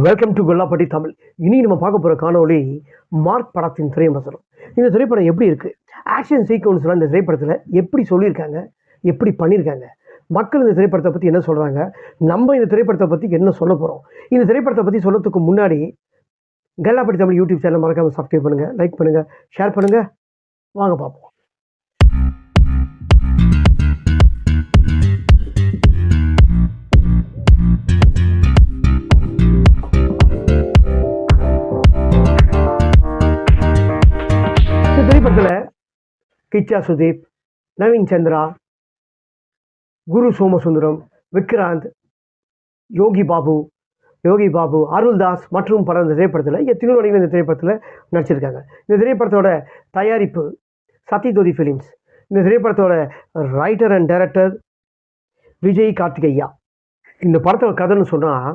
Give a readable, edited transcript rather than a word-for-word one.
Welcome to கொல்லாப்பட்டி Tamil. இனி நம்ம பார்க்க போகிற காணொளி மார்க் படத்தின் திரையம்பசனம். இந்த திரைப்படம் எப்படி இருக்குது, ஆக்ஷன் சீக்வன்ஸ்லாம் இந்த திரைப்படத்தில் எப்படி சொல்லியிருக்காங்க, எப்படி பண்ணியிருக்காங்க, மக்கள் இந்த திரைப்படத்தை பற்றி என்ன சொல்கிறாங்க, நம்ம இந்த திரைப்படத்தை பற்றி என்ன சொல்ல போகிறோம். இந்த திரைப்படத்தை பற்றி சொல்கிறதுக்கு முன்னாடி கொல்லாப்பட்டி தமிழ் யூடியூப் சேனல் மறக்காமல் சப்ஸ்கிரைப் பண்ணுங்கள், லைக் பண்ணுங்கள், ஷேர் பண்ணுங்கள். வாங்க பார்ப்போம். திரைப்படத்தில் கிச்சா சுதீப், நவீன் சந்திரா, குரு சோமசுந்தரம், விக்ராந்த், யோகி பாபு, அருள்தாஸ் மற்றும் பல இந்த திரைப்படத்தில் எத்தனையோ நடிகர்கள் இந்த திரைப்படத்தில் நடிச்சிருக்காங்க. இந்த திரைப்படத்தோட தயாரிப்பு சத்யஜோதி ஃபிலிம்ஸ். இந்த திரைப்படத்தோட writer and director Vijay Karthikeya. இந்த படத்தோட கதைன்னு சொன்னால்,